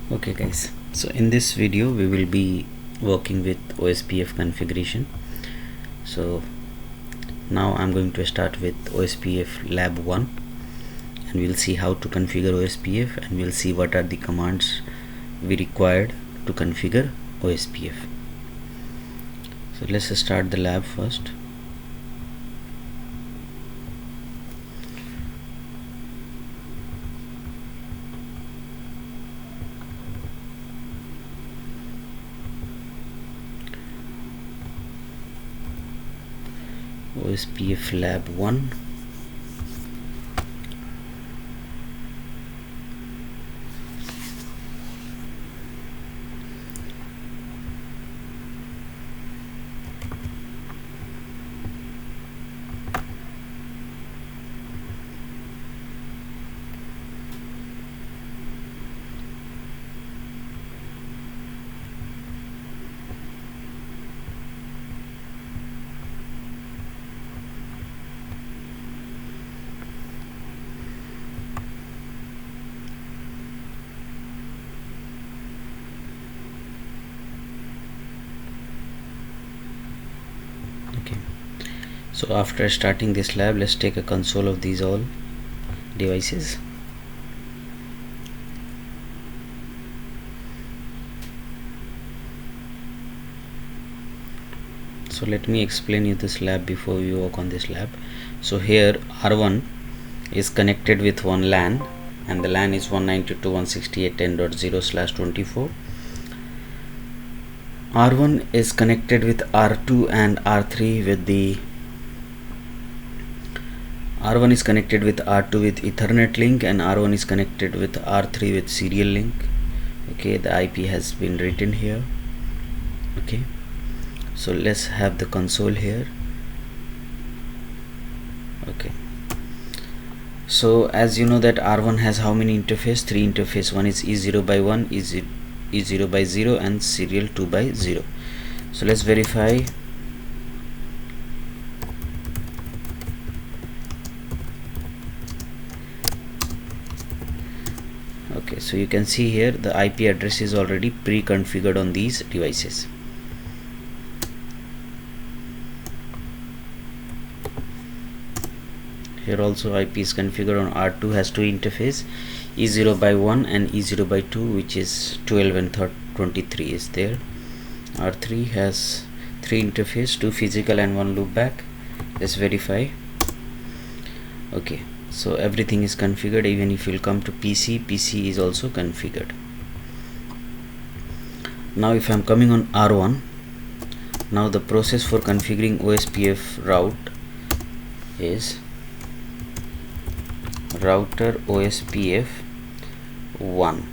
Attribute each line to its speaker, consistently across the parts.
Speaker 1: Okay guys, so in this video we will be working with Ospf configuration. So now I'm going to start with Ospf Lab 1 and we'll see how to configure Ospf, and we'll see what are the commands we required to configure Ospf. So let's start the lab first. Ospf Lab 1. Okay, so after starting this lab, let's take a console of these all devices. So let me explain you this lab before we work on this lab. So here R1 is connected with one LAN, and the LAN is 192.168.10.0/24. R1 is connected with R2 and R3 with the R1 is connected with R2 with Ethernet link, and R1 is connected with R3 with serial link. Okay, the IP has been written here. Okay, so let's have the console here. Okay, so as you know that R1 has how many interface? 3 interface. One is E0/1, E0/0 and serial 2/0. So let's verify. Okay, so you can see here the IP address is already pre-configured on these devices. Here also IP is configured on R2, has 2 interface, E0/1 and E0/2, which is 12 and 23 is there. R3 has 3 interface, 2 physical and 1 loopback. Let's verify. Okay, so everything is configured. Even if you'll come to PC is also configured. Now if I'm coming on R1, now the process for configuring Ospf route is router Ospf 1,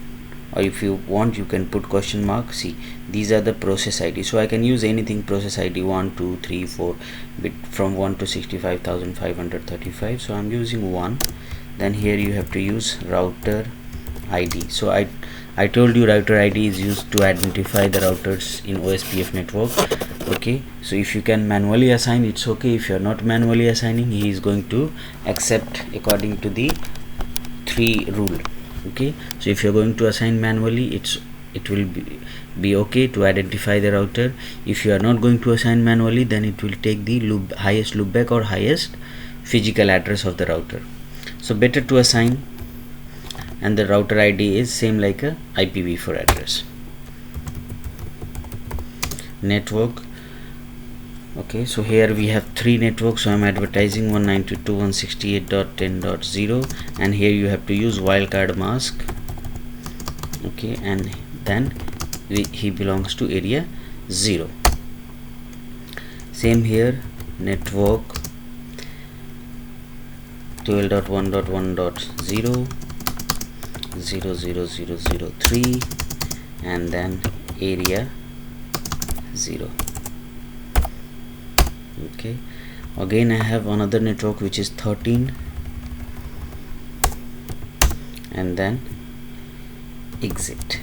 Speaker 1: or if you want you can put question mark. See, these are the process ID, so I can use anything process ID 1 2 3 4 bit from 1 to 65,535, so I'm using 1. Then here you have to use router ID. So I told you router ID is used to identify the routers in Ospf network. Okay, so if you can manually assign, it's okay. If you are not manually assigning, he is going to accept according to the 3 rule. Okay, so if you're going to assign manually, it will be okay to identify the router. If you are not going to assign manually, then it will take the highest loopback or highest physical address of the router. So better to assign, and the router ID is same like a IPv4 address. Network. Okay, so here we have 3 networks, so I'm advertising 192.168.10.0, and here you have to use wildcard mask. Okay, and then he belongs to area 0. Same here, network 12.1.1.0 00003, and then area 0. Okay, again I have another network which is 13, and then exit.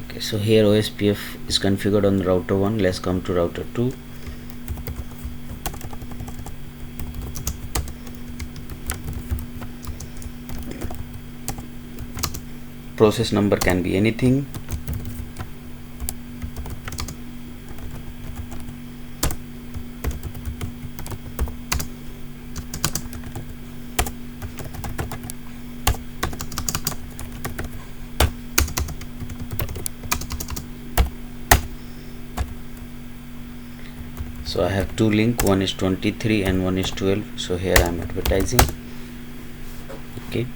Speaker 1: Okay, so here Ospf is configured on router 1. Let's come to router 2. process number can be anything. So I have two links, one is 23 and one is 12. So here I am advertising. Okay,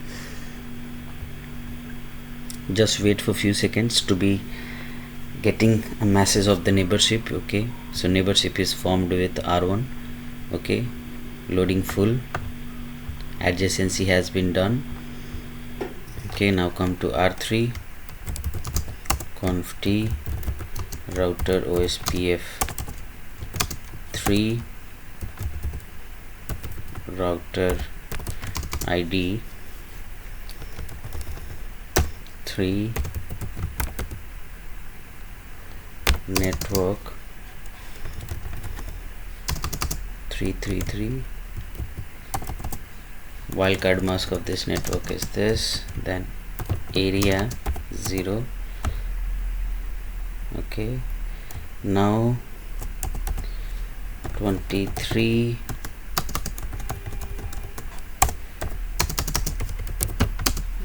Speaker 1: just wait for few seconds to be getting a message of the neighborship. Okay, so neighborship is formed with R1. Okay, loading full, adjacency has been done. Okay, now come to R3, conf t router ospf 3 router id 3 network 333. Wildcard mask of this network is this, then area 0. Okay, now 23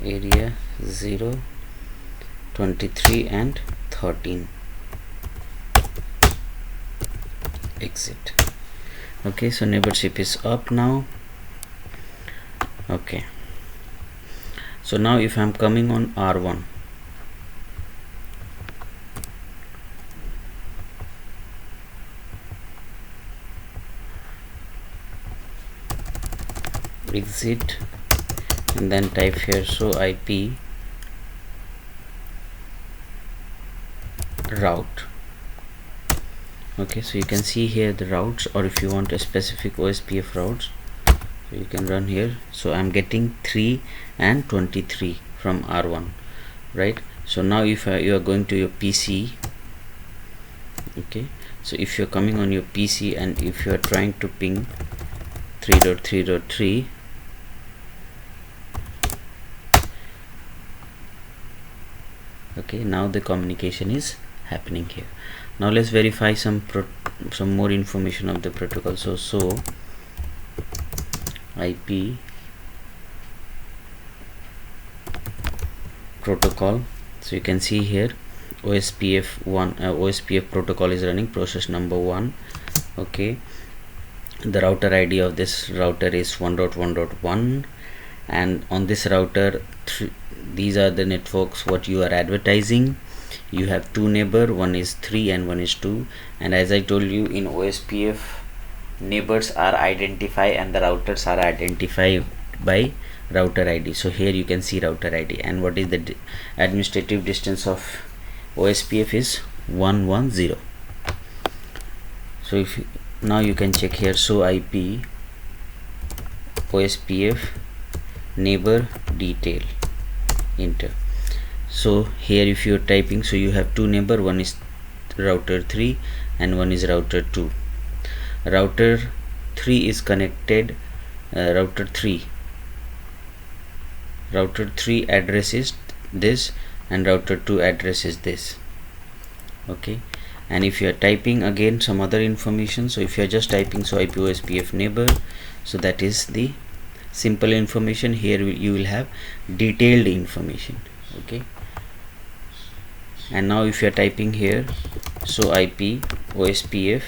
Speaker 1: area 0, 23 and 13 exit. Okay, so neighborship is up now. Okay, so now if I'm coming on R1, exit, and then type here show IP route. Okay, so you can see here the routes, or if you want a specific OSPF routes, so you can run here. So I'm getting 3 and 23 from R1, right? So now if you are going to your PC, okay, so if you're coming on your PC and if you are trying to ping 3.3.3, okay, now the communication is happening here. Now let's verify some more information of the protocol. So IP protocol, so you can see here Ospf Ospf protocol is running, process number 1. Okay, the router ID of this router is 1.1.1, and on this router these are the networks what you are advertising. You have two neighbor, one is 3 and one is 2, and as I told you, in OSPF neighbors are identified and the routers are identified by router ID. So here you can see router ID, and what is the administrative distance of OSPF is 110. So if now you can check here, so IP OSPF neighbor detail, enter. So here if you are typing, so you have two neighbor, one is router 3 and one is router 2. Router 3 is connected, router 3 address is this and router 2 address is this. Okay, and if you are typing again some other information, so if you are just typing so IP OSPF neighbor, so that is the simple information. Here you will have detailed information. Okay, and now if you are typing here, so IP OSPF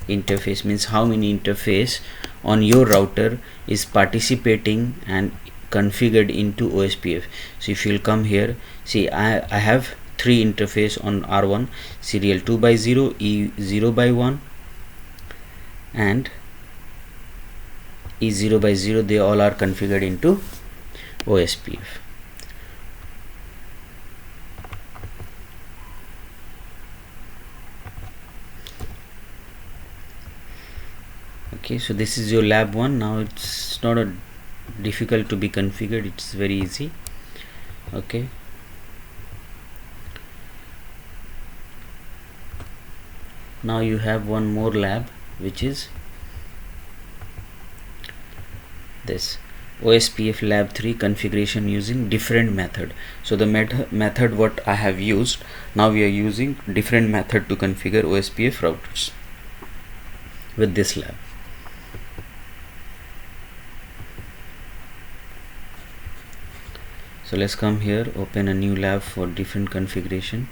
Speaker 1: interface means how many interface on your router is participating and configured into OSPF. So if you will come here, see I have 3 interface on R1, serial 2x0, E0x1 and E0x0, they all are configured into OSPF. Okay, so this is your lab 1. Now it's not a difficult to be configured, it's very easy. Okay, now you have one more lab, which is this. Ospf Lab 3 configuration using different method. So the method what I have used, now we are using different method to configure Ospf routers with this lab. So let's come here, open a new lab for different configuration.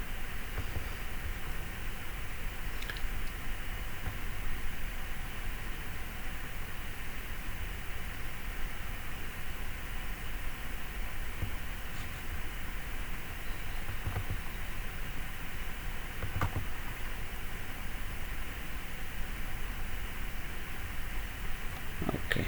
Speaker 1: Okay.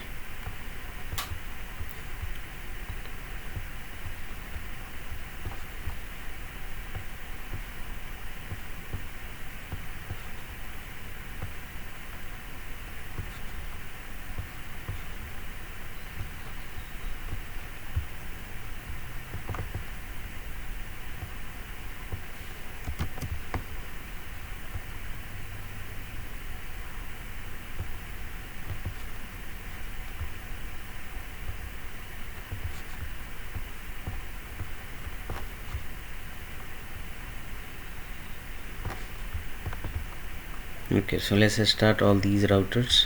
Speaker 1: Okay, so let's start all these routers.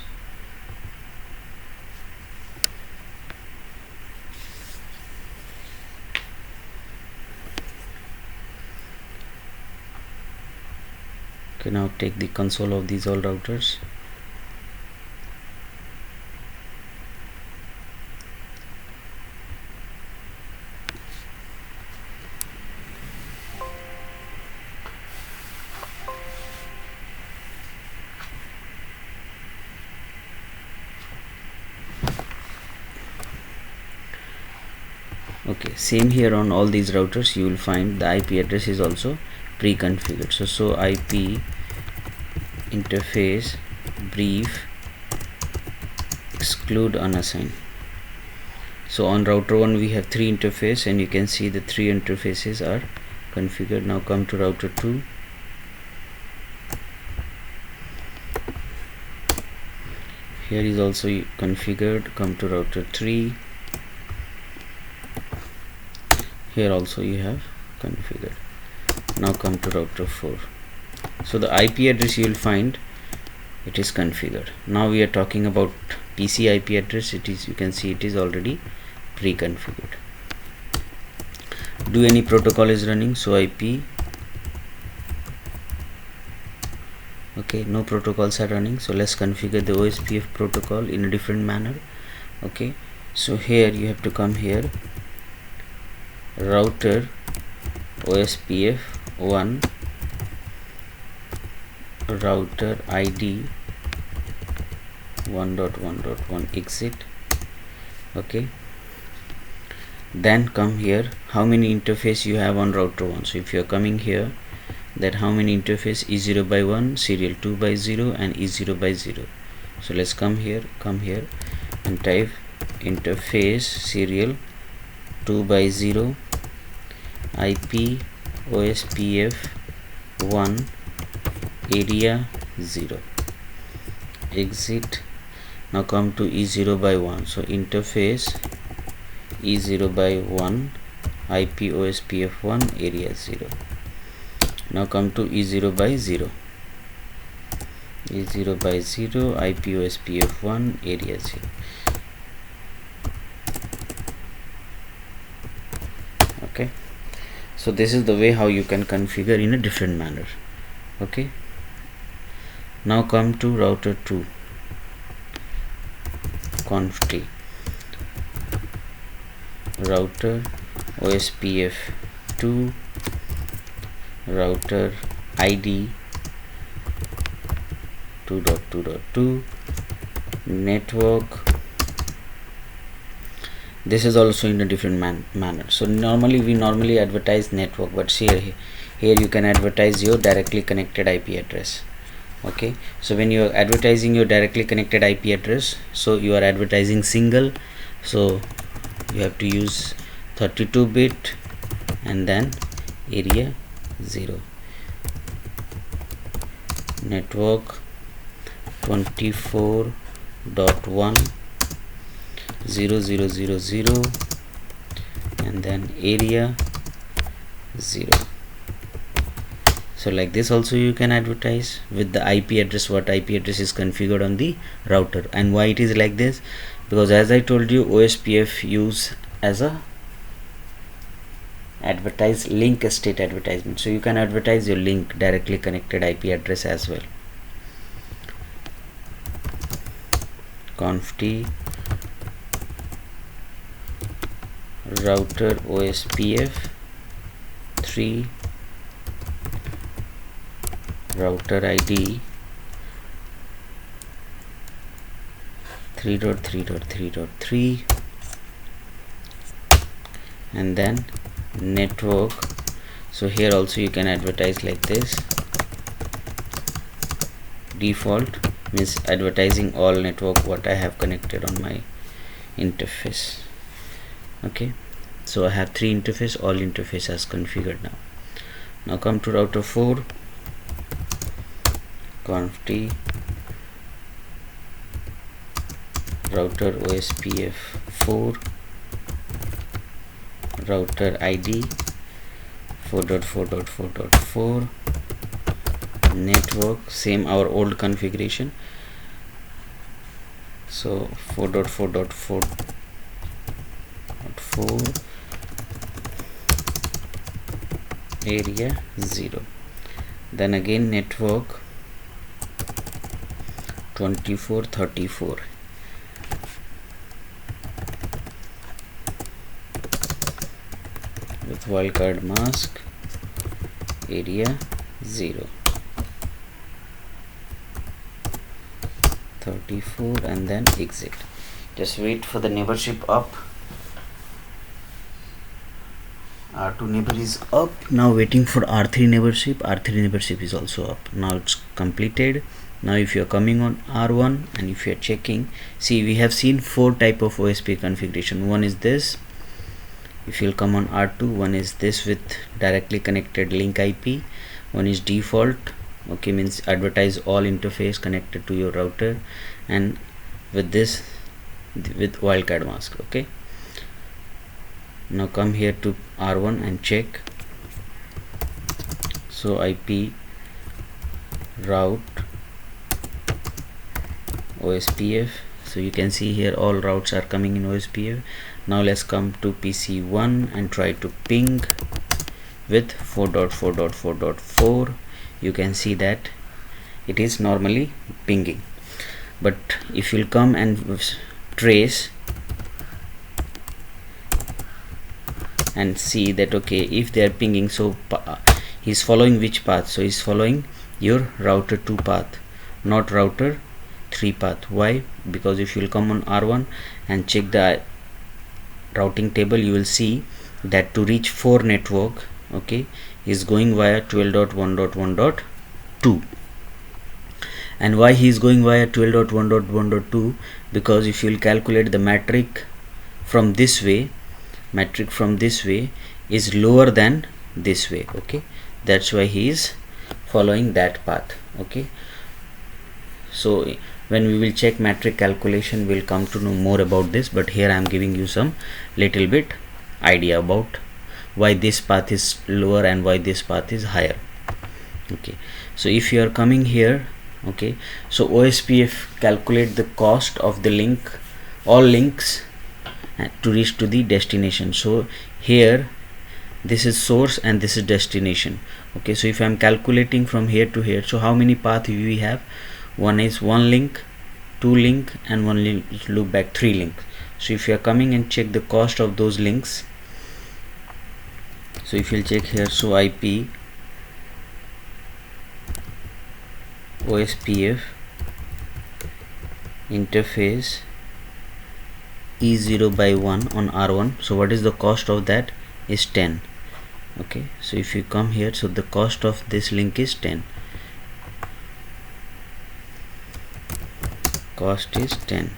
Speaker 1: Okay, now take the console of these all routers. Okay, same here on all these routers you will find the IP address is also pre-configured. So IP interface brief exclude unassigned. So on router 1 we have 3 interfaces, and you can see the 3 interfaces are configured. Now come to router 2. Here is also configured. Come to router 3. Here also you have configured. Now come to router 4. So the IP address you will find it is configured. Now we are talking about PC IP address. It is, you can see it is already pre-configured. Do any protocol is running, so IP, okay, no protocols are running. So let's configure the Ospf protocol in a different manner. Okay, so here you have to come here, router Ospf 1 router ID 1.1.1 exit. Okay, then come here, how many interface you have on router 1. So if you are coming here, that how many interface, E0 by 1, serial 2 by 0 and E0 by 0. So let's come here and type interface serial 2 by 0 IP Ospf 1 area 0 exit. Now come to E0 by 1. So interface E0 by 1 IP Ospf 1 area 0. Now come to E0 by 0. E0 by 0 IP Ospf 1 area 0. Okay, so this is the way how you can configure in a different manner. Okay, now come to router 2 conft router Ospf 2 router ID 2.2.2 network. This is also in a different manner. So we advertise network, but here you can advertise your directly connected IP address. Okay, so when you are advertising your directly connected IP address, so you are advertising single, so you have to use 32-bit and then area 0 network 24.1. 0 0 0 0 and then area 0. So like this also you can advertise with the IP address, what IP address is configured on the router. And why it is like this? Because as I told you, Ospf use as a advertise link state advertisement, so you can advertise your link directly connected IP address as well. Conft router Ospf 3 router ID 3.3.3.3 and then network. So here also you can advertise like this. Default means advertising all network what I have connected on my interface. Okay, so I have 3 interface, all interfaces configured now. Now come to router 4. Conft router Ospf 4 router ID 4.4.4.4 network, same our old configuration. So 4.4.4.4 area 0. Then again network 2434 with wildcard mask area 0 34 and then exit. Just wait for the neighborship up. R2 neighbor is up. Now waiting for R3 neighborship. R3 neighborship is also up. Now it's completed. Now if you are coming on R1 and if you are checking, see we have seen 4 type of OSP configuration. One is this. If you'll come on R2, one is this with directly connected link IP. One is default, okay, means advertise all interface connected to your router, and with this with wildcard mask. Okay, now come here to R1 and check. So IP route Ospf, so you can see here all routes are coming in Ospf. Now let's come to PC1 and try to ping with 4.4.4.4. you can see that it is normally pinging, but if you'll come and trace and see that, okay, if they are pinging, so he's following which path? So he's following your router 2 path, not router 3 path. Why? Because if you'll come on R1 and check the routing table, you will see that to reach 4 network, okay, is going via 12.1.1.2. and why he is going via 12.1.1.2? because if you will calculate the metric from this way, is lower than this way. Okay, that's why he is following that path. Okay, so when we will check metric calculation, we'll come to know more about this, but here I am giving you some little bit idea about why this path is lower and why this path is higher. Okay, so if you are coming here, okay, so Ospf calculate the cost of the link, all links to reach to the destination. So here this is source and this is destination. Okay, so if I am calculating from here to here, so how many paths we have? One is 1 link, 2 link, and 1 link loop back 3 link. So if you are coming and check the cost of those links, so if you'll check here, so IP Ospf interface E0 by 1 on R1, so what is the cost of that? Is 10. Okay, so if you come here, so the cost of this link is 10. Cost is 10.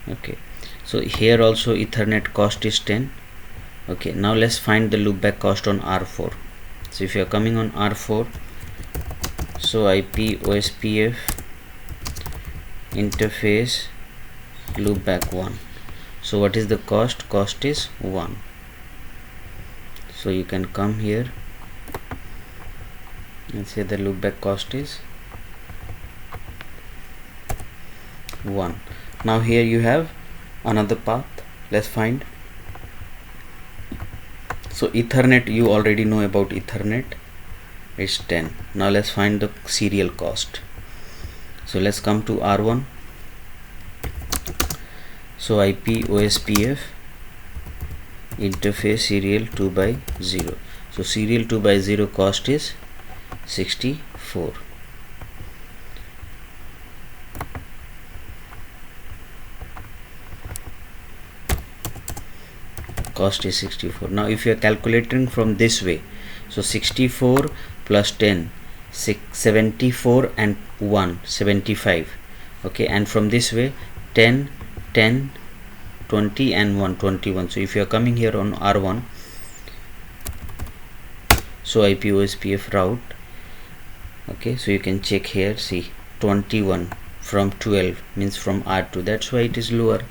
Speaker 1: Okay, so here also Ethernet cost is 10. Okay, now let's find the loopback cost on R4. So if you are coming on R4, so IP Ospf interface loopback 1. So what is the cost? Cost is 1. So you can come here and say the loopback cost is 1. Now here you have another path. Let's find. So Ethernet, you already know about Ethernet, it's 10. Now let's find the serial cost. So let's come to R1. So IP Ospf interface serial 2/0. So serial 2/0 cost is 64. Cost is 64. Now if you are calculating from this way, so 64 plus 10, 74 and 1, 75. Okay, and from this way 10, 10, 20 and 1, 21. So if you are coming here on R1, so IP Ospf route, okay, so you can check here, see 21 from 12 means from R2, that's why it is lower.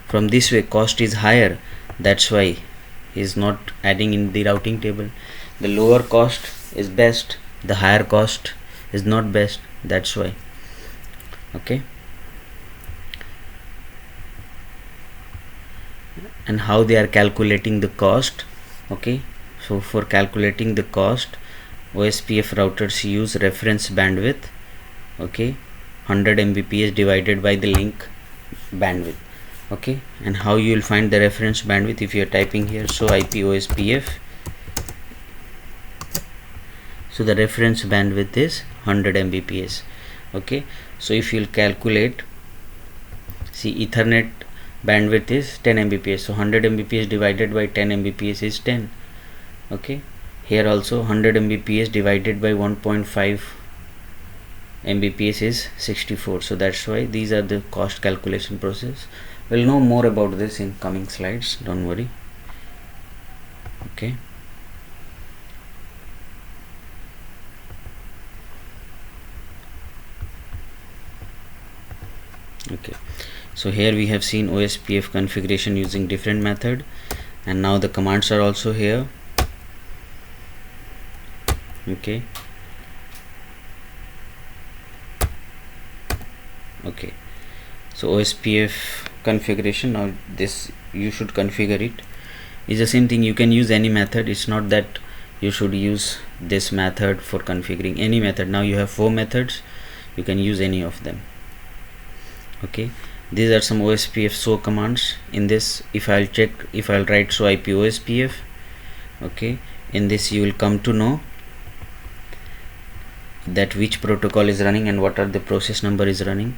Speaker 1: From this way cost is higher, that's why is not adding in the routing table. The lower cost is best, the higher cost is not best, that's why. Okay, and how they are calculating the cost. Okay, so for calculating the cost, Ospf routers use reference bandwidth, okay, 100 Mbps divided by the link bandwidth. Okay, and how you will find the reference bandwidth? If you are typing here, so IP Ospf, so the reference bandwidth is 100 Mbps. Okay, so if you will calculate, see Ethernet bandwidth is 10 Mbps, so 100 Mbps divided by 10 Mbps is 10. Okay, here also 100 Mbps divided by 1.5 Mbps is 64. So that's why these are the cost calculation process. We'll know more about this in coming slides, don't worry. Okay, okay, so here we have seen Ospf configuration using different method, and now the commands are also here. Okay, okay, so Ospf configuration, now this you should configure it, is the same thing. You can use any method, it's not that you should use this method for configuring any method. Now you have 4 methods, you can use any of them. Okay, these are some Ospf show commands. In this, if I'll write so IP Ospf, okay, in this you will come to know that which protocol is running and what are the process number is running.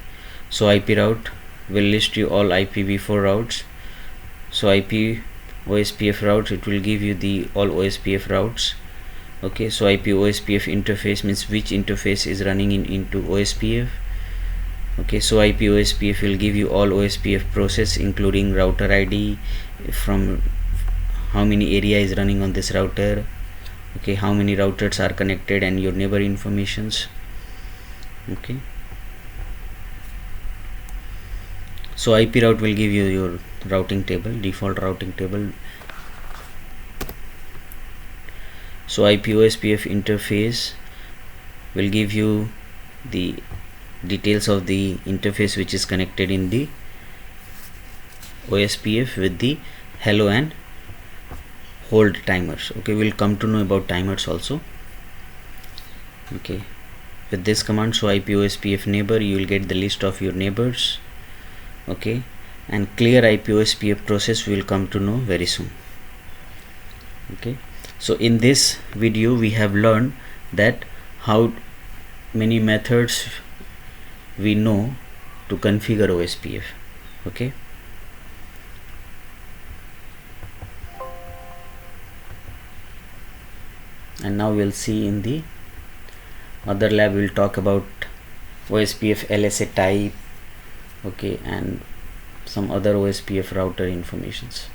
Speaker 1: So IP route will list you all IPv4 routes. So IP Ospf routes, it will give you the all Ospf routes. Okay, so IP Ospf interface means which interface is running into Ospf. Okay, so IP Ospf will give you all Ospf process including router ID, from how many area is running on this router, okay, how many routers are connected, and your neighbor informations. Okay, so IP route will give you your routing table, default routing table. So IP Ospf interface will give you the details of the interface which is connected in the Ospf with the hello and hold timers. Okay, we'll come to know about timers also. Okay, with this command, so IP Ospf neighbor, you will get the list of your neighbors. Okay, and clear IP Ospf process we will come to know very soon. Okay, so in this video we have learned that how many methods we know to configure Ospf. Okay, and now we'll see in the other lab, we'll talk about Ospf LSA type, okay, and some other Ospf router informations.